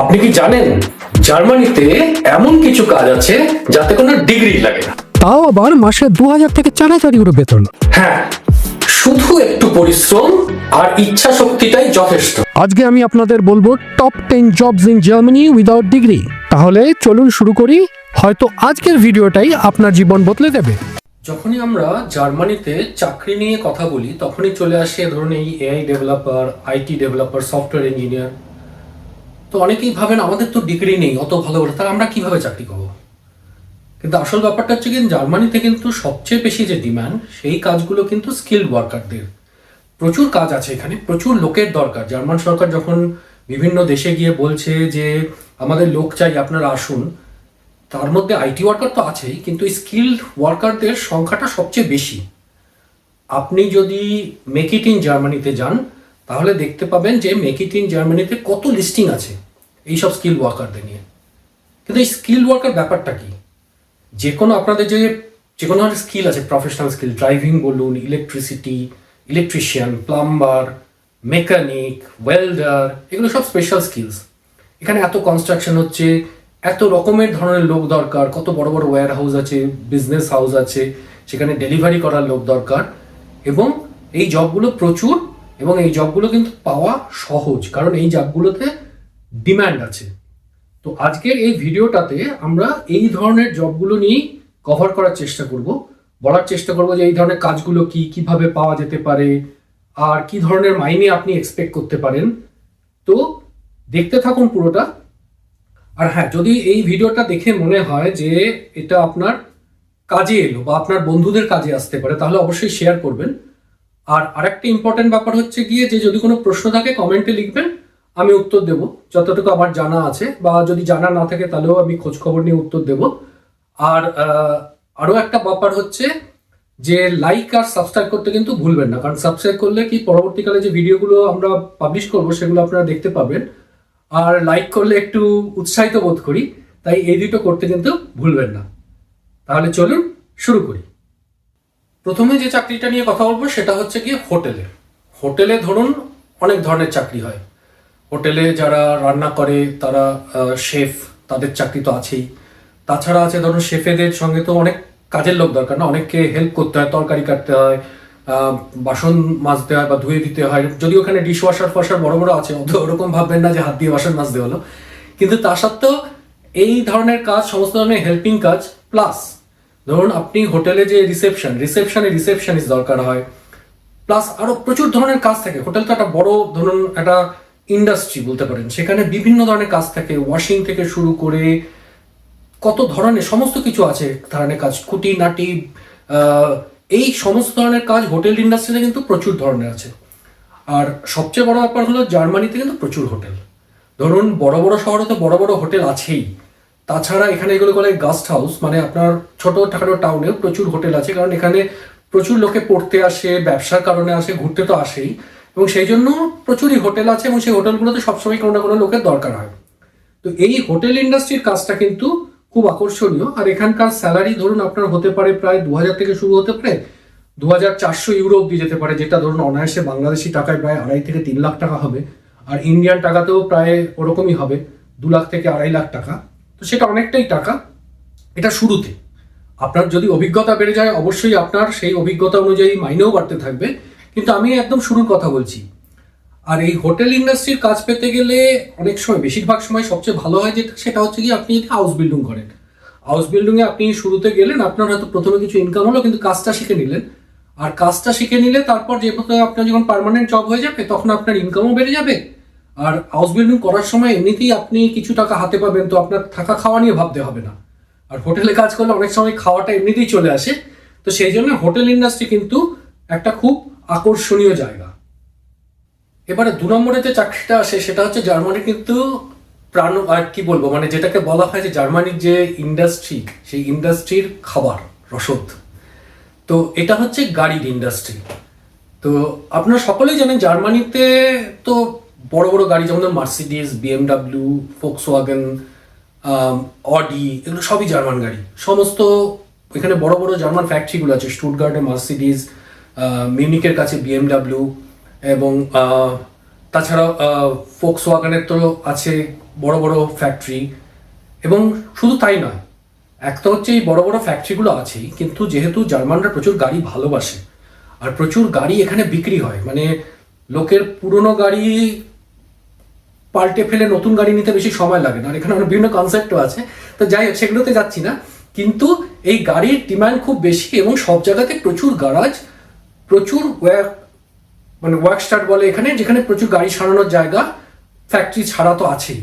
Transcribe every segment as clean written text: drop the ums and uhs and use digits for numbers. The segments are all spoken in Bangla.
আপনি কি জানেন জার্মানিতে এমন কিছু কাজ আছে যাতে কোনো ডিগ্রি লাগে না? তাও আবার মাসে 2000 থেকে 4000 ইউরো বেতন। হ্যাঁ, শুধু একটু পরিশ্রম আর ইচ্ছা শক্তিটাই যথেষ্ট। আজকে আমি আপনাদের বলবো top 10 jobs in Germany without degree. তাহলে চলুন শুরু করি, হয়তো আজকের ভিডিওটাই আপনার জীবন বদলে দেবে। যখনই আমরা জার্মানিতে চাকরি নিয়ে কথা বলি তখনই চলে আসে ধরুন এই AI developer, IT developer, software engineer. তো অনেকেই ভাবেন আমাদের তো ডিগ্রি নেই অত ভালো করে, তাহলে আমরা কিভাবে চাকরি করবো? কিন্তু আসল ব্যাপারটা হচ্ছে কিন্তু জার্মানিতে কিন্তু সবচেয়ে বেশি যে ডিমান্ড সেই কাজগুলো কিন্তু স্কিল্ড ওয়ার্কারদের। প্রচুর কাজ আছে এখানে, প্রচুর লোকের দরকার। জার্মান সরকার যখন বিভিন্ন দেশে গিয়ে বলছে যে আমাদের লোক চাই আপনারা আসুন, তার মধ্যে আইটি ওয়ার্কার তো আছেই, কিন্তু স্কিল্ড ওয়ার্কারদের সংখ্যাটা সবচেয়ে বেশি। আপনি যদি মেক ইট ইন জার্মানিতে যান তাহলে দেখতে পাবেন যে মেক ইট ইন জার্মানিতে কত লিস্টিং আছে এইসব স্কিল ওয়ার্কারদের নিয়ে। কিন্তু এই স্কিল ওয়ার্কার ব্যাপারটা কি? যে কোনো আপনাদের যে কোনো ধরনের স্কিল আছে, প্রফেশনাল স্কিল, ড্রাইভিং বলুন, electricity, electrician, plumber, mechanic, welder, এগুলো সব স্পেশাল স্কিলস। এখানে এত কনস্ট্রাকশন হচ্ছে, এত রকমের ধরনের লোক দরকার, কত বড় বড় ওয়্যার হাউস আছে, বিজনেস হাউস আছে, সেখানে ডেলিভারি করার লোক দরকার। এবং এই জবগুলো প্রচুর, এবং এই জবগুলো কিন্তু পাওয়া সহজ, কারণ এই জবগুলোতে ডিম্যান্ড আছে। তো আজকের এই ভিডিওটাতে আমরা এই ধরনের জবগুলো নিয়েই কভার করার চেষ্টা করব, বলার চেষ্টা করব যে এই ধরনের কাজগুলো কি, কিভাবে পাওয়া যেতে পারে, আর কি ধরনের মাইনে আপনি এক্সপেক্ট করতে পারেন। তো দেখতে থাকুন পুরোটা। আর হ্যাঁ, যদি এই ভিডিওটা দেখে মনে হয় যে এটা আপনার কাজে এলো বা আপনার বন্ধুদের কাজে আসতে পারে, তাহলে অবশ্যই শেয়ার করবেন। আর আরেকটা ইম্পর্টেন্ট ব্যাপার হচ্ছে গিয়ে যে যদি কোনো প্রশ্ন থাকে কমেন্টে লিখবেন, আমি উত্তর দেব যতটুকু আমার জানা আছে, বা যদি জানা না থাকে তাহলেও আমি খোঁজ খবর নিয়ে উত্তর দেব। আর আরও একটা ব্যাপার হচ্ছে যে লাইক আর সাবস্ক্রাইব করতে কিন্তু ভুলবেন না, কারণ সাবস্ক্রাইব করলে কি পরবর্তীকালে যে ভিডিওগুলো আমরা পাবলিশ করব সেগুলো আপনারা দেখতে পাবেন, আর লাইক করলে একটু উৎসাহিত বোধ করি, তাই এই দুটো করতে কিন্তু ভুলবেন না। তাহলে চলুন শুরু করি। প্রথমে যে চাকরিটা নিয়ে কথা বলবো সেটা হচ্ছে গিয়ে হোটেলে। হোটেলে ধরুন অনেক ধরনের চাকরি হয়। হোটেলে যারা রান্না করে তারা শেফ, তাদের চাকরি তো আছেই। তাছাড়া আছে ধরুন শেফেদের সঙ্গে তো অনেক কাজের লোক দরকার না, অনেককে হেল্প করতে হয়, তরকারি কাটতে হয়, বাসন মাজতে হয় বা ধুয়ে দিতে হয়। যদি ওখানে ডিশ ওয়াশার ফসার বড় বড় আছে, ওরকম ভাববেন না যে হাত দিয়ে বাসন মাজতে হলো, কিন্তু তা সত্ত্বেও এই ধরনের কাজ, সমস্ত ধরনের হেল্পিং কাজ, প্লাস ধরুন আপনি হোটেলে যে রিসেপশনিস্ট দরকার হয়, প্লাস আরো প্রচুর ধরনের কাজ থাকে। হোটেল তো একটা বড় ধরুন একটা ইন্ডাস্ট্রি বলতে পারেন, সেখানে বিভিন্ন ধরনের কাজ থাকে, ওয়াশিং থেকে শুরু করে কত ধরনের সমস্ত কিছু আছে ধরনের কাজ, খুঁটি নাটি, এই সমস্ত ধরনের কাজ হোটেল ইন্ডাস্ট্রিতে কিন্তু প্রচুর ধরনের আছে। আর সবচেয়ে বড় ব্যাপার হলো জার্মানিতে কিন্তু প্রচুর হোটেল। ধরুন বড় বড় শহরে তো বড় বড় হোটেল আছেই, তাছাড়া এখানে এগুলো বলে গাস্ট হাউস, মানে আপনার ছোটোখাটো টাউনেও প্রচুর হোটেল আছে, কারণ এখানে প্রচুর লোকে পড়তে আসে, ব্যবসার কারণে আসে, ঘুরতে তো আসেই, এবং সেই জন্য প্রচুরই হোটেল আছে, এবং সেই হোটেলগুলোতে সবসময় কোনো না কোনো লোকের দরকার হয়। তো এই হোটেল ইন্ডাস্ট্রির কাজটা কিন্তু খুব আকর্ষণীয়। আর এখানকার স্যালারি ধরুন আপনার হতে পারে প্রায় 2000 থেকে শুরু হতে পারে 2400 ইউরো অব্দি যেতে পারে, যেটা ধরুন অনায়াসে বাংলাদেশি টাকায় প্রায় 2.5 থেকে 3 লাখ টাকা হবে, আর ইন্ডিয়ান টাকাতেও প্রায় ওরকমই হবে, 2 লাখ থেকে 2.5 লাখ টাকা। তো সেটা অনেকটাই টাকা। এটা শুরুতে আপনার যদি অভিজ্ঞতা বেড়ে যায় অবশ্যই আপনার সেই অভিজ্ঞতা অনুযায়ী মাইনেও বাড়তে থাকবে, কিন্তু আমি একদম শুরুর কথা বলছি। আর এই হোটেল ইন্ডাস্ট্রির কাজ পেতে গেলে অনেক সময়, বেশিরভাগ সময় সবচেয়ে ভালো হয় যেটা, সেটা হচ্ছে কি আপনি যদি হাউস বিল্ডিং করেন। হাউস বিল্ডিংয়ে আপনি শুরুতে গেলেন, আপনার হয়তো প্রথমে কিছু ইনকাম হলো, কিন্তু কাজটা শিখে নিলেন। আর কাজটা শিখে নিলে তারপর যে আপনার যখন পার্মানেন্ট জব হয়ে যাবে তখন আপনার ইনকামও বেড়ে যাবে। আর হাউস বিল্ডিং করার সময় এমনিতেই আপনি কিছু টাকা হাতে পাবেন, তো আপনার থাকা খাওয়া নিয়ে ভাবতে হবে না। আর হোটেলে কাজ করলে অনেক সময় খাওয়াটা এমনিতেই চলে আসে। তো সেই জন্য হোটেল ইন্ডাস্ট্রি কিন্তু একটা খুব আকর্ষণীয় জায়গা। এবারে 2 নম্বরে যে চাকরিটা আসে সেটা হচ্ছে জার্মানি কিন্তু প্রাণ, আর কি বলবো, মানে যেটাকে বলা হয় যে জার্মানির যে ইন্ডাস্ট্রি, সেই ইন্ডাস্ট্রির খাবার রসদ। তো এটা হচ্ছে গাড়ির ইন্ডাস্ট্রি। তো আপনারা সকলেই জানেন জার্মানিতে তো বড় বড় গাড়ি যেমন মার্সিডিজ, BMW, ফোক্সওয়াগন, অডি, এগুলো সবই জার্মান গাড়ি। সমস্ত এখানে বড় বড় জার্মান ফ্যাক্টরিগুলো আছে, স্টুটগার্টে মার্সিডিজ, মিউনিকের কাছে BMW, এবং তাছাড়াও ফোক্সওয়াগনের তো আছে বড় বড় ফ্যাক্টরি, এবং শুধু তাই নয়, এক তো হচ্ছে এই বড় বড় ফ্যাক্টরিগুলো আছেই, কিন্তু যেহেতু জার্মানরা প্রচুর গাড়ি ভালোবাসে আর প্রচুর গাড়ি এখানে বিক্রি হয়, মানে লোকের পুরনো গাড়ি পাল্টে ফেলে নতুন গাড়ি নিতে বেশি সময় লাগে না। আর এখানে অনেক বিভিন্ন কনসেপ্টও আছে, তো যাই হোক সেগুলোতে যাচ্ছি না। কিন্তু এই গাড়ির ডিমান্ড খুব বেশি এবং সব জায়গাতে প্রচুর গ্যারাজ, প্রচুর ওয়ার্কস্টার বলে এখানে, যেখানে প্রচুর গাড়ি সারানোর জায়গা, ফ্যাক্টরি ছাড়া তো আছেই।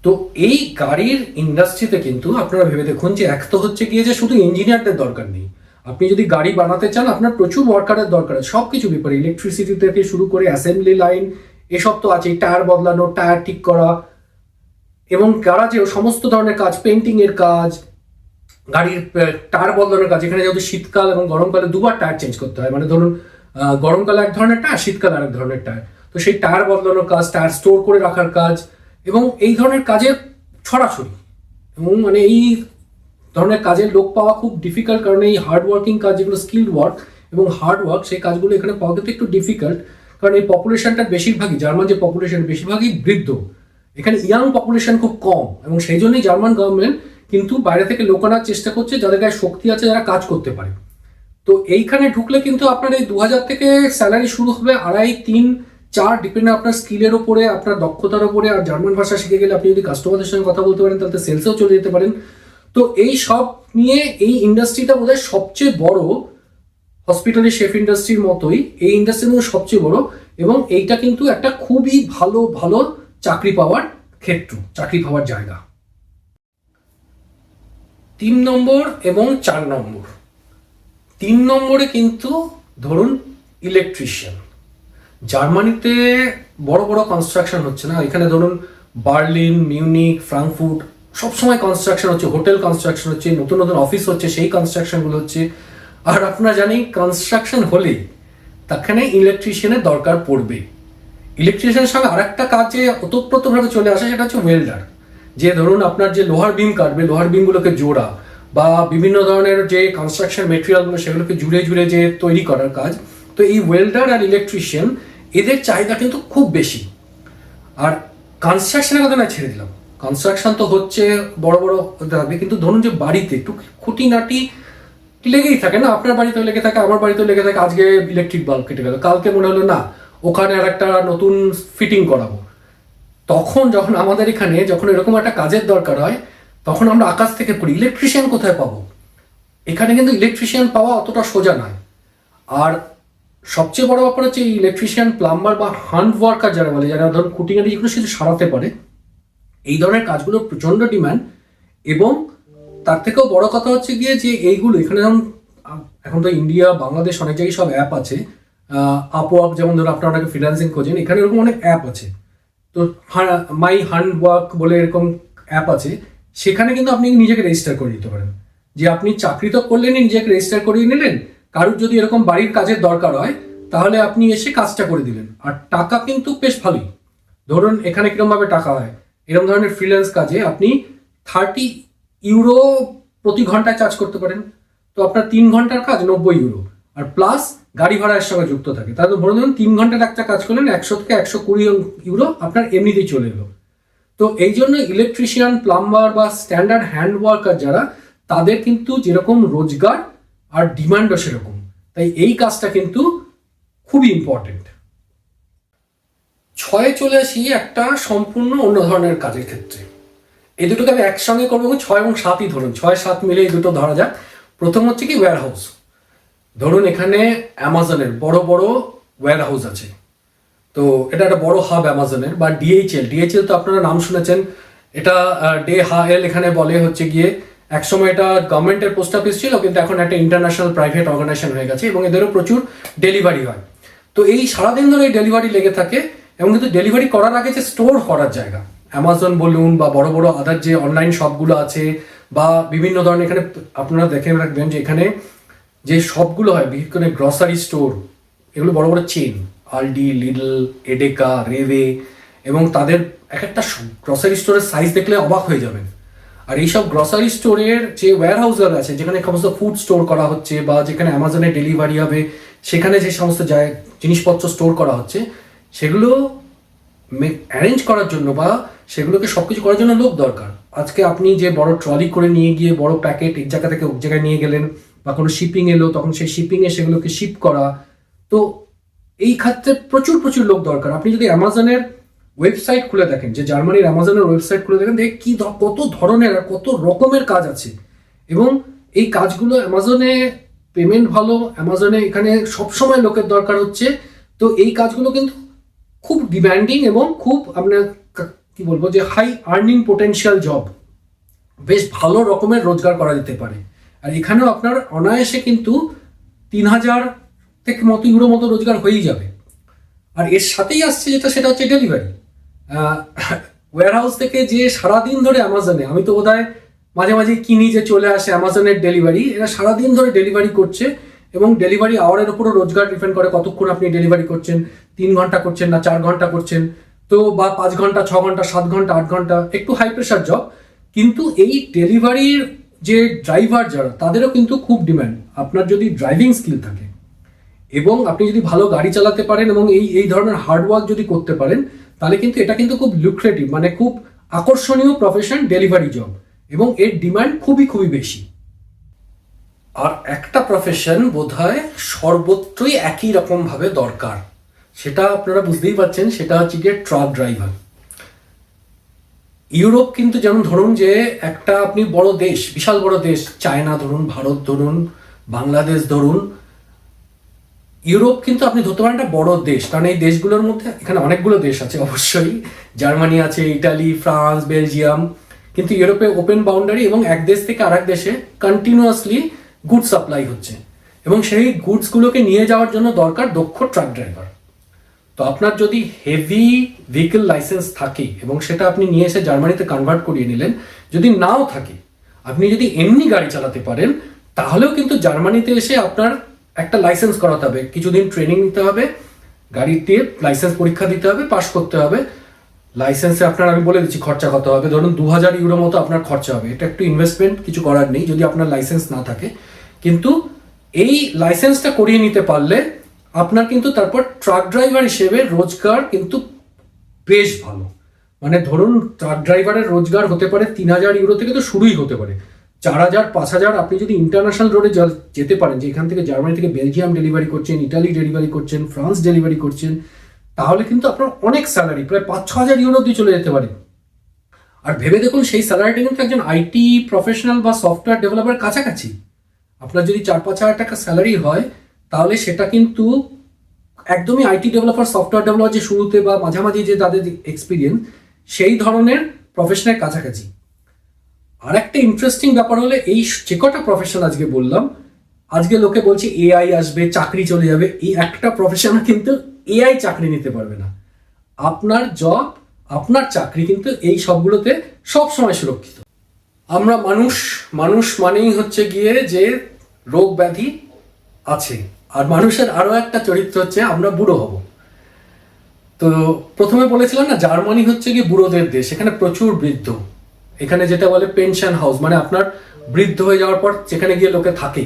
তো এই গাড়ির ইন্ডাস্ট্রিতে কিন্তু আপনারা ভেবে দেখুন যে এক তো হচ্ছে গিয়ে যে শুধু ইঞ্জিনিয়ারদের দরকার নেই, আপনি যদি গাড়ি বানাতে চান আপনার প্রচুর ওয়ার্কারের দরকার আছে, সব কিছু ব্যাপারে, ইলেকট্রিসিটি থেকে শুরু করে অ্যাসেম্বলি লাইন এসব তো আছে, টায়ার বদলানো, টায়ার ঠিক করা, এবং গ্যারাজেও সমস্ত ধরনের কাজ, পেন্টিং এর কাজ, গাড়ির টায়ার বদলানোর কাজ। এখানে যেহেতু শীতকাল এবং গরমকালে দুবার টায়ার চেঞ্জ করতে হয়, মানে ধরুন গরমকালে এক ধরনের টায়ার, শীতকালে আরেক ধরনের টায়ার, তো সেই টায়ার বদলানোর কাজ, টায়ার স্টোর করে রাখার কাজ, এবং এই ধরনের কাজের ছড়াছড়ি, এবং মানে এই ধরনের কাজের লোক পাওয়া খুব ডিফিকাল্ট, কারণ এই হার্ড ওয়ার্কিং কাজ, যেগুলো স্কিল্ড ওয়ার্ক এবং হার্ড ওয়ার্ক, সেই কাজগুলো এখানে পাওয়া কিন্তু একটু ডিফিকাল্ট, কারণ এই পপুলেশনটা বেশিরভাগই, জার্মান যে পপুলেশন বেশিরভাগই বৃদ্ধ, এখানে ইয়াং পপুলেশন খুব কম, এবং সেই জন্যই জার্মান গভর্নমেন্ট কিন্তু বাইরে থেকে লোক আনার চেষ্টা করছে যাদের গায়ে শক্তি আছে, যারা কাজ করতে পারে। তো এইখানে ঢুকলে কিন্তু আপনার এই 2000 থেকে স্যালারি শুরু হবে 2.5, 3, 4, ডিপেন্ড আপনার স্কিলের ওপরে, আপনার দক্ষতার ওপরে। আর জার্মান ভাষা শিখে গেলে আপনি যদি কাস্টমারদের সঙ্গে কথা বলতে পারেন তাহলে সেলসেও চলে যেতে পারেন। তো এই সব নিয়ে এই ইন্ডাস্ট্রিটা বোধহয় সবচেয়ে বড়, হসপিটালের শেফ ইন্ডাস্ট্রির মতোই এই ইন্ডাস্ট্রির মধ্যে সবচেয়ে বড়, এবং এইটা কিন্তু একটা খুবই ভালো ভালো চাকরি পাওয়ার ক্ষেত্র, চাকরি পাওয়ার জায়গা। 3 নম্বর এবং 4 নম্বর। 3 নম্বরে কিন্তু ধরুন ইলেকট্রিশিয়ান। জার্মানিতে বড় বড় কনস্ট্রাকশন হচ্ছে না, এখানে ধরুন বার্লিন, মিউনিক, ফ্রাঙ্কফুর্ট সবসময় কনস্ট্রাকশন হচ্ছে, হোটেল কনস্ট্রাকশন হচ্ছে, নতুন নতুন অফিস হচ্ছে, সেই কনস্ট্রাকশনগুলো হচ্ছে। আর আপনারা জানি কনস্ট্রাকশন হলেই তাখানে ইলেকট্রিশিয়ানের দরকার পড়বে। ইলেকট্রিশিয়ানের সঙ্গে আরেকটা কাজে ওতপ্রোতভাবে চলে আসে, সেটা হচ্ছে ওয়েল্ডার, যে ধরুন আপনার যে লোহার বিম কাটবে, লোহার বিমগুলোকে জোড়া, বা বিভিন্ন ধরনের যে কনস্ট্রাকশন মেটেরিয়ালগুলো সেগুলোকে জুড়ে জুড়ে যে তৈরি করার কাজ। তো এই ওয়েল্ডার আর ইলেকট্রিশিয়ান এদের চাহিদা কিন্তু খুব বেশি। আর কনস্ট্রাকশনের কথা না ছেড়ে দিলাম, কনস্ট্রাকশন তো হচ্ছে বড় বড় থাকবে, কিন্তু ধরুন যে বাড়িতে একটু খুঁটিনাটি লেগেই থাকে না, আপনার বাড়িতেও লেগে থাকে, আমার বাড়িতেও লেগে থাকে। আজকে ইলেকট্রিক বাল্ব কেটে গেল, কালকে মনে হলো না ওখানে আর একটা নতুন ফিটিং করাবো। তখন যখন আমাদের এখানে যখন এরকম একটা কাজের দরকার হয়, তখন আমরা আকাশ থেকে পড়ি ইলেকট্রিশিয়ান কোথায় পাবো। এখানে কিন্তু ইলেকট্রিশিয়ান পাওয়া অতটা সোজা নয়। আর সবচেয়ে বড় ব্যাপার হচ্ছে ইলেকট্রিশিয়ান, প্লাম্বার বা হ্যান্ড ওয়ার্কার যারা বলে, যারা ধরুন খুঁটিনাটি যেগুলো শুধু সারাতে পারে, এই ধরনের কাজগুলো প্রচণ্ড ডিমান্ড। এবং তার থেকেও বড় কথা হচ্ছে গিয়ে যে এইগুলো এখানে যেমন এখন তো ইন্ডিয়া, বাংলাদেশ অনেক জায়গায় সব অ্যাপ আছে, আপওয়ার্ক যেমন ধরুন আপনারা অনেকে ফ্রিল্যান্সিং খোঁজেন, এখানে এরকম অনেক অ্যাপ আছে। তো মাই হ্যান্ড ওয়ার্ক বলে এরকম অ্যাপ আছে, সেখানে কিন্তু আপনি নিজেকে রেজিস্টার করে দিতে পারেন, যে আপনি চাকরি তো করলেনই, নিজেকে রেজিস্টার করিয়ে নিলেন, কারুর যদি এরকম বাড়ির কাজের দরকার হয় তাহলে আপনি এসে কাজটা করে দিলেন। আর টাকা কিন্তু বেশ ভালোই। ধরুন এখানে কিরমভাবে টাকা হয়, এরকম ধরনের ফ্রিল্যান্স কাজে আপনি 30 ইউরো প্রতি ঘন্টায় চার্জ করতে পারেন। তো আপনার 3 ঘন্টার কাজ 90 ইউরো, আর প্লাস গাড়ি ভাড়ার সঙ্গে যুক্ত থাকে। তাহলে ধরে ধরুন 3 ঘন্টার একটা কাজ করলেন, 100 থেকে 120 ইউরো আপনার এমনিতেই চলে এলো। তো এই জন্য ইলেকট্রিশিয়ান, প্লাম্বার বা স্ট্যান্ডার্ড হ্যান্ড ওয়ার্কার যারা, তাদের কিন্তু যেরকম রোজগার আর ডিমান্ডও সেরকম। তাই এই কাজটা কিন্তু খুবই ইম্পর্টেন্ট। 6 চলে আসি একটা সম্পূর্ণ অন্য ধরনের কাজের ক্ষেত্রে। এই দুটোকে আমি একসঙ্গে করবো, 6 এবং 7ই ধরুন, 6, 7 মিলে এই দুটো ধরা যাক। প্রথম হচ্ছে কি ওয়্যার হাউস। ধরুন এখানে অ্যামাজনের বড় বড় ওয়্যার হাউস আছে, তো এটা একটা বড় হাব অ্যামাজনের। বা ডিএইচএল তো আপনারা নাম শুনেছেন, এটা ডে হাএল এখানে বলে হচ্ছে গিয়ে, একসময় এটা গভর্নমেন্টের পোস্ট অফিস ছিল, কিন্তু এখন একটা ইন্টারন্যাশনাল প্রাইভেট অর্গানাইজেশন হয়ে গেছে, এবং এদেরও প্রচুর ডেলিভারি হয়। তো এই সারাদিন ধরে এই ডেলিভারি লেগে থাকে, এবং কিন্তু ডেলিভারি করার আগে যে স্টোর করার জায়গা, অ্যামাজন বলুন বা বড় বড় আদার যে অনলাইন শপগুলো আছে, বা বিভিন্ন ধরনের, এখানে আপনারা দেখে রাখবেন যে এখানে যে শপগুলো হয়, বিশেষ করে গ্রসারি স্টোর, এগুলো বড় বড় চেন, আলডি, লিডল, এডেকা, রেভে, এবং তাদের এক একটা গ্রসারি স্টোরের সাইজ দেখলে অবাক হয়ে যাবেন। আর এইসব গ্রসারি স্টোরের যে ওয়্যার হাউসগুলো আছে, যেখানে সমস্ত ফুড স্টোর করা হচ্ছে, বা যেখানে অ্যামাজনে ডেলিভারি হবে, সেখানে যে সমস্ত জিনিসপত্র স্টোর করা হচ্ছে, সেগুলো অ্যারেঞ্জ করার জন্য বা সেগুলোকে সবকিছু করার জন্য লোক দরকার। আজকে আপনি যে বড় ট্রলি করে নিয়ে গিয়ে বড় প্যাকেট এক জায়গা থেকে এক জায়গায় নিয়ে গেলেন, বা কোনো শিপিং এলো, তখন সেই শিপিংয়ে সেগুলোকে শিপ করা, তো এই ক্ষেত্রে প্রচুর প্রচুর লোক দরকার। আপনি যদি অ্যামাজনের ওয়েবসাইট খুলে দেখেন, যে জার্মানির অ্যামাজনের ওয়েবসাইট খুলে দেখেন, দেখ কি কত ধরনের আর কত রকমের কাজ আছে। এবং এই কাজগুলো অ্যামাজনে পেমেন্ট ভালো, অ্যামাজনে এখানে সবসময় লোকের দরকার হচ্ছে। তো এই কাজগুলো কিন্তু খুব ডিম্যান্ডিং এবং খুব আপনার কি বলবো যে হাই আর্নিং পোটেনশিয়াল জব, বেশ ভালো রকমের রোজগার করা যেতে পারে। আর এখানেও আপনার অনায়াসে কিন্তু 3,000 থেকে মতো ইউরো মতো রোজগার হয়েই যাবে। আর এর সাথেই আসছে যেটা, সেটা হচ্ছে ডেলিভারি। ওয়্যার হাউস থেকে যে সারাদিন ধরে অ্যামাজনে, আমি তো বোধহয় মাঝে মাঝে কিনি যে চলে আসে অ্যামাজনের ডেলিভারি, এরা সারাদিন ধরে ডেলিভারি করছে এবং ডেলিভারি আওয়ারের উপরও রোজগার ডিপেন্ড করে কতক্ষণ আপনি ডেলিভারি করছেন, 3 ঘন্টা করছেন না 4 ঘন্টা করছেন, তো বা 5 ঘন্টা, 6 ঘন্টা, 7 ঘন্টা, 8 ঘন্টা, একটু হাই প্রেশার জব। কিন্তু এই ডেলিভারির যে ড্রাইভার যারা, তাদেরও কিন্তু খুব ডিমান্ড। আপনার যদি ড্রাইভিং স্কিল থাকে এবং আপনি যদি ভালো গাড়ি চালাতে পারেন এবং এই ধরনের হার্ডওয়ার্ক যদি করতে পারেন, তাহলে কিন্তু এটা কিন্তু খুব লুক্রেটিভ, মানে খুব আকর্ষণীয় প্রফেশন ডেলিভারি জব, এবং এর ডিমান্ড খুবই খুবই বেশি। আর একটা প্রফেশন বোধহয় সর্বত্রই একই রকম ভাবে দরকার, সেটা আপনারা বুঝতেই পারছেন, সেটা হচ্ছে গিয়ে ট্রাক ড্রাইভার। ইউরোপ কিন্তু যেমন ধরুন যে একটা আপনি বড় দেশ, বিশাল বড় দেশ, চায়না ধরুন, ভারত ধরুন, বাংলাদেশ ধরুন, ইউরোপ কিন্তু আপনি ধরতে পারেন একটা বড় দেশ, কারণ এই দেশগুলোর মধ্যে এখানে অনেকগুলো দেশ আছে অবশ্যই, জার্মানি আছে, ইটালি, ফ্রান্স, বেলজিয়াম, কিন্তু ইউরোপে ওপেন বাউন্ডারি এবং এক দেশ থেকে আরেক দেশে কন্টিনিউয়াসলি গুড সাপ্লাই হচ্ছে, এবং সেই গুডসগুলোকে নিয়ে যাওয়ার জন্য দরকার দক্ষ ট্রাক ড্রাইভার। তো আপনার যদি হেভি ভেহিকেল লাইসেন্স থাকে এবং সেটা আপনি নিয়ে এসে জার্মানিতে কনভার্ট করিয়ে নিলেন, যদি নাও থাকে, আপনি যদি এমনি গাড়ি চালাতে পারেন, তাহলেও কিন্তু জার্মানিতে এসে আপনার একটা লাইসেন্স করাতে হবে, কিছুদিন ট্রেনিং নিতে হবে, গাড়িতে লাইসেন্স পরীক্ষা দিতে হবে, পাস করতে হবে। লাইসেন্সে আপনার আমি বলে দিচ্ছি খরচা কত হবে, ধরুন 2,000 ইউরো মতো আপনার খরচা হবে। এটা একটু ইনভেস্টমেন্ট, কিছু করার নেই যদি আপনার লাইসেন্স না থাকে, কিন্তু এই লাইসেন্সটা করিয়ে নিতে পারলে আপনার কিন্তু তারপর ট্রাক ড্রাইভার হিসেবে রোজগার কিন্তু বেশ ভালো। মানে ধরুন ট্রাক ড্রাইভারের রোজগার হতে পারে 3,000 ইউরো থেকে তো শুরুই হতে পারে, 4,000, 5,000। আপনি যদি ইন্টারন্যাশনাল রোডে যেতে পারেন, যে এখান থেকে জার্মানি থেকে বেলজিয়াম ডেলিভারি করছেন, ইটালি ডেলিভারি করছেন, ফ্রান্স ডেলিভারি করছেন, তাহলে কিন্তু আপনার অনেক স্যালারি, প্রায় 5-6 হাজার ইউরো দিয়ে চলে যেতে পারে। আর ভেবে দেখুন, সেই স্যালারিটা কিন্তু একজন আইটি প্রফেশনাল বা সফটওয়্যার ডেভেলপারের কাছাকাছি। আপনার যদি 4-5 হাজার টাকা স্যালারি হয়, তাহলে সেটা কিন্তু একদমই আইটি ডেভেলপার, সফটওয়্যার ডেভেলপার যে শুরুতে বা মাঝামাঝি যে তাদের এক্সপিরিয়েন্স, সেই ধরনের প্রফেশনের কাছাকাছি। আর একটা ইন্টারেস্টিং ব্যাপার হলে, এই যে কটা প্রফেশন আজকে বললাম, আজকে লোকে বলছে এআই আসবে, চাকরি চলে যাবে, এই একটা প্রফেশন কিন্তু এআই চাকরি নিতে পারবে না। আপনার জব, আপনার চাকরি কিন্তু এই সবগুলোতে সব সময় সুরক্ষিত। আমরা মানুষ মানেই হচ্ছে গিয়ে যে রোগ ব্যাধি আছে, আর মানুষের আরো একটা চরিত্র হচ্ছে আমরা বুড়ো হব। তো প্রথমে বলেছিলাম না, জার্মানি হচ্ছে গিয়ে বুড়োদের দেশ, এখানে প্রচুর বৃদ্ধ, এখানে যেটা বলে পেনশন হাউস, মানে আপনার বৃদ্ধ হয়ে যাওয়ার পর যেখানে গিয়ে লোকে থাকে।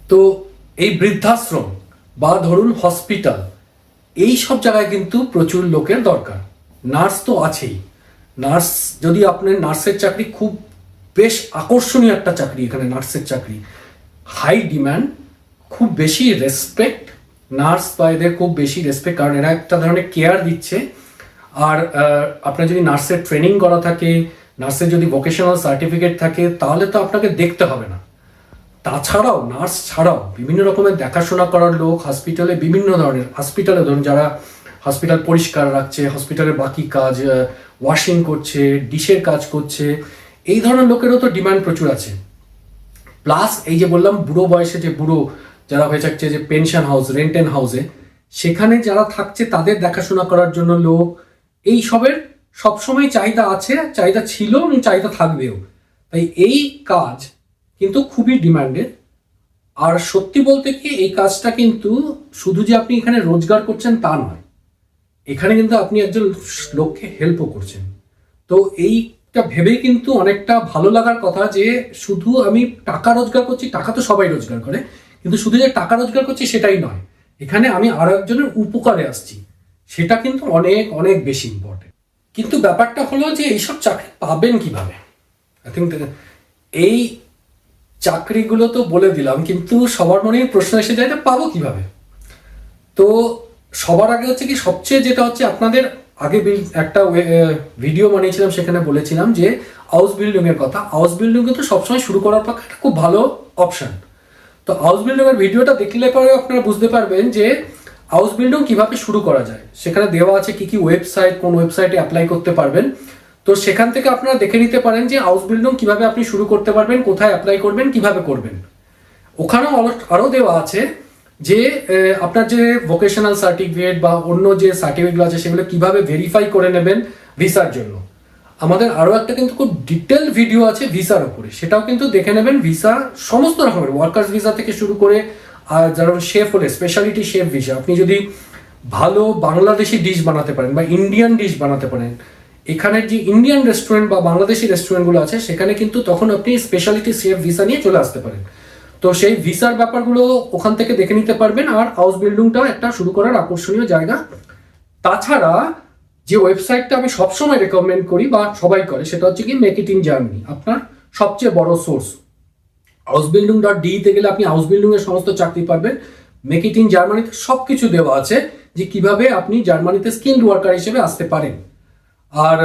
তো এই বৃদ্ধাশ্রম বা ধরুন হসপিটাল, এই সব জায়গায় কিন্তু প্রচুর লোকের দরকার। নার্স তো আছেই, নার্স, যদি আপনার নার্সের চাকরি খুব বেশ আকর্ষণীয় একটা চাকরি, এখানে নার্সের চাকরি হাই ডিম্যান্ড, খুব বেশি রেসপেক্ট, নার্স বা এদের খুব বেশি রেসপেক্ট, কারণ এরা একটা ধরনের কেয়ার দিচ্ছে। আর আপনার যদি নার্সের ট্রেনিং করা থাকে, নার্সের যদি ভোকেশনাল সার্টিফিকেট থাকে, তাহলে তো আপনাকে দেখতে হবে না। তাছাড়াও নার্স ছাড়াও বিভিন্ন রকমের দেখাশোনা করার লোক হসপিটালে, বিভিন্ন ধরনের হসপিটালে ধরুন যারা হসপিটাল পরিষ্কার রাখছে, হসপিটালের বাকি কাজ, ওয়াশিং করছে, ডিশের কাজ করছে, এই ধরনের লোকেরও তো ডিমান্ড প্রচুর আছে। প্লাস এই যে বললাম বুড়ো বয়সে যে বুড়ো যারা হয়ে যাচ্ছে, যে পেনশন হাউস, রেন্টেন হাউসে, সেখানে যারা থাকছে তাদের দেখাশোনা করার জন্য লোক, এই সবের সবসময় চাহিদা আছে, চাহিদা ছিল এবং চাহিদা থাকবেও। তাই এই কাজ কিন্তু খুবই ডিমান্ডেড। আর সত্যি বলতে কি, এই কাজটা কিন্তু শুধু যে আপনি এখানে রোজগার করছেন তা নয়, এখানে কিন্তু আপনি একজন লোককে হেল্পও করছেন। তো এইটা ভেবেই কিন্তু অনেকটা ভালো লাগার কথা, যে শুধু আমি টাকা রোজগার করছি, টাকা তো সবাই রোজগার করে, কিন্তু শুধু যে টাকা রোজগার করছি সেটাই নয়, এখানে আমি আরো একজনের উপকারে আসছি, সেটা কিন্তু অনেক অনেক বেশি ইম্পর্টেন্ট। কিন্তু ব্যাপারটা হলো যে এইসব চাকরি পাবেন কিভাবে। আই থিঙ্ক এই চাকরিগুলো তো বলে দিলাম, কিন্তু সবার মনে প্রশ্ন এসে যায় যে পাবো কিভাবে। তো সবার আগে হচ্ছে কি, সবচেয়ে যেটা হচ্ছে, আপনাদের আগে একটা ভিডিও বানিয়েছিলাম, সেখানে বলেছিলাম যে হাউস বিল্ডিং এর কথা। হাউস বিল্ডিং কিন্তু সবসময় শুরু করার পক্ষে একটা খুব ভালো অপশন। তো হাউস বিল্ডিং এর ভিডিওটা দেখলে পরে আপনারা বুঝতে পারবেন যে হাউস বিল্ডিং কিভাবে শুরু করা যায়। সেখানে দেওয়া আছে কি কি ওয়েবসাইট, কোন ওয়েবসাইটে অ্যাপ্লাই করতে পারবেন। তো সেখান থেকে আপনারা দেখে নিতে পারেন যে হাউস বিল্ডিং কিভাবে আপনি শুরু করতে পারবেন, কোথায় অ্যাপ্লাই করবেন, কিভাবে করবেন। ওখানেও আরও দেওয়া আছে যে আপনার যে ভোকেশনাল সার্টিফিকেট বা অন্য যে সার্টিফিকেটগুলো আছে সেগুলো কিভাবে ভেরিফাই করে নেবেন ভিসার জন্য। আমাদের আরও একটা কিন্তু খুব ডিটেল ভিডিও আছে ভিসার উপরে, সেটাও কিন্তু দেখে নেবেন। ভিসা সমস্ত রকমের, ওয়ার্কার্স ভিসা থেকে শুরু করে, আর যেমন শেফ হলে স্পেশালিটি শেফ ভিসা, আপনি যদি ভালো বাংলাদেশি ডিশ বানাতে পারেন বা ইন্ডিয়ান ডিশ বানাতে পারেন, এখানের যে ইন্ডিয়ান রেস্টুরেন্ট বা বাংলাদেশি রেস্টুরেন্টগুলো আছে সেখানে কিন্তু তখন আপনি স্পেশালিটি শেফ ভিসা নিয়ে চলে আসতে পারেন। তো সেই ভিসার ব্যাপারগুলো ওখান থেকে দেখে নিতে পারবেন। আর হাউস বিল্ডিংটাও একটা শুরু করার আকর্ষণীয় জায়গা। তাছাড়া যে ওয়েবসাইটটা আমি সবসময় রেকমেন্ড করি বা সবাই করে, সেটা হচ্ছে কি মেক ইট ইন জার্মানি, আপনার সবচেয়ে বড় সোর্স। হাউসবিল্ডিং.de তে গেলে আপনি হাউস বিল্ডিং এর সমস্ত চাকরি পাবেন। মেক ইট ইন জার্মানিতে সবকিছু দেওয়া আছে যে কিভাবে আপনি জার্মানিতে স্কিলড ওয়ার্কার হিসেবে আসতে পারেন। আর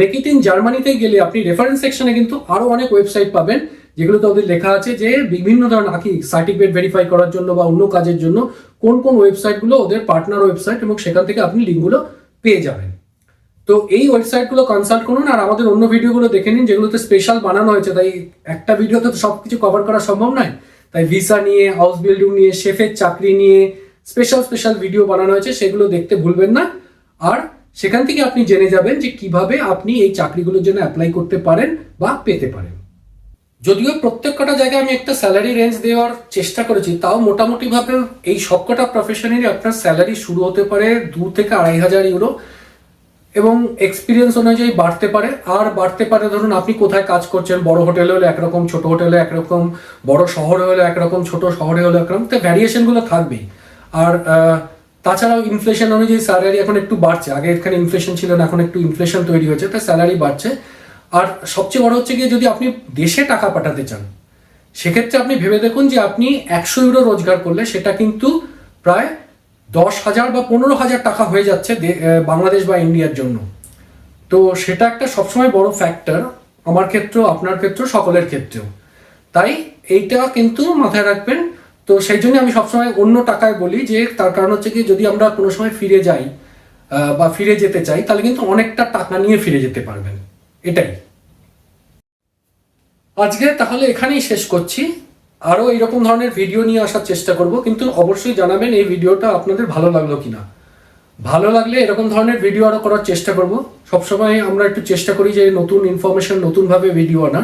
মেক ইট ইন জার্মানিতে গেলে আপনি রেফারেন্স সেকশনে কিন্তু আরো অনেক ওয়েবসাইট পাবেন, যেগুলোতে ওদের লেখা আছে যে বিভিন্ন ধরনের সার্টিফিকেট ভেরিফাই করার জন্য বা অন্য কাজের জন্য কোন কোন ওয়েবসাইটগুলো ওদের পার্টনার ওয়েবসাইট, এবং সেখান থেকে আপনি লিঙ্কগুলো পেয়ে যাবেন। তো এই ওয়েবসাইটগুলো কনসাল্ট করুন, আর আমাদের অন্য ভিডিওগুলো দেখে নিন যেগুলোতে স্পেশাল বানানো হয়েছে। তাই একটা ভিডিওতে তো সব কিছু কভার করা সম্ভব নয়, তাই ভিসা নিয়ে, হাউস বিল্ডিং নিয়ে, শেফের চাকরি নিয়ে স্পেশাল ভিডিও বানানো হয়েছে, সেগুলো দেখতে ভুলবেন না। আর সেখান থেকে আপনি জেনে যাবেন যে কিভাবে আপনি এই চাকরিগুলোর জন্য অ্যাপ্লাই করতে পারেন বা পেতে পারেন। যদিও প্রত্যেক কটা জায়গায় আমি একটা স্যালারি রেঞ্জ দেওয়ার চেষ্টা করেছি, তাও মোটামুটি ভাবে এই সবকটা প্রফেশনেরই আপনার স্যালারি শুরু হতে পারে 2 থেকে 2,500 ইউরো, এবং এক্সপিরিয়েন্স অনুযায়ী বাড়তে পারে। আর বাড়তে পারে, ধরুন আপনি কোথায় কাজ করছেন, বড় হোটেলে হলে একরকম, ছোট হোটেলে একরকম, বড় শহরে হলে একরকম, ছোট শহরে হলে একরকম, তো ভ্যারিয়েশনগুলো থাকবেই। আর তাছাড়াও ইনফ্লেশন অনুযায়ী স্যালারি এখন একটু বাড়ছে। আগে এখানে ইনফ্লেশন ছিল না, এখন একটু ইনফ্লেশন তৈরি হয়েছে, তাই স্যালারি বাড়ছে। আর সবচেয়ে বড় হচ্ছে গিয়ে, যদি আপনি দেশে টাকা পাঠাতে চান, সেক্ষেত্রে আপনি ভেবে দেখুন যে আপনি 100 ইউরো রোজগার করলে সেটা কিন্তু প্রায় 10,000 বা 15,000 টাকা হয়ে যাচ্ছে বাংলাদেশ বা ইন্ডিয়ার জন্য। তো সেটা একটা সবসময় বড় ফ্যাক্টর, আমার ক্ষেত্রেও, আপনার ক্ষেত্রেও, সকলের ক্ষেত্রেও। তাই এইটা কিন্তু মাথায় রাখবেন। তো সেই জন্য আমি সবসময় অন্য টাকায় বলি, যে তার কারণ হচ্ছে কি, যদি আমরা কোনো সময় ফিরে যাই বা ফিরে যেতে চাই, তাহলে কিন্তু অনেকটা টাকা নিয়ে ফিরে যেতে পারবেন। এটাই আজকে তাহলে এখানেই শেষ করছি। আরও এইরকম ধরনের ভিডিও নিয়ে আসার চেষ্টা করব, কিন্তু অবশ্যই জানাবেন এই ভিডিওটা আপনাদের ভালো লাগলো কিনা। ভালো লাগলে এরকম ধরনের ভিডিও আরও করার চেষ্টা করব। সবসময় আমরা একটু চেষ্টা করি যে নতুন ইনফরমেশন, নতুনভাবে ভিডিও আনা।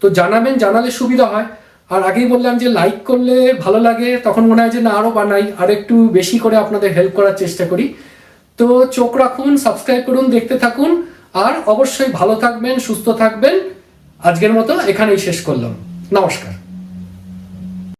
তো জানাবেন, জানালে সুবিধা হয়। আর আগেই বললাম যে লাইক করলে ভালো লাগে, তখন মনে হয় যে না আরও বানাই, আর একটু বেশি করে আপনাদের হেল্প করার চেষ্টা করি। তো চোখ রাখুন, সাবস্ক্রাইব করুন, দেখতে থাকুন, আর অবশ্যই ভালো থাকবেন, সুস্থ থাকবেন। আজকের মতো এখানেই শেষ করলাম। নমস্কার।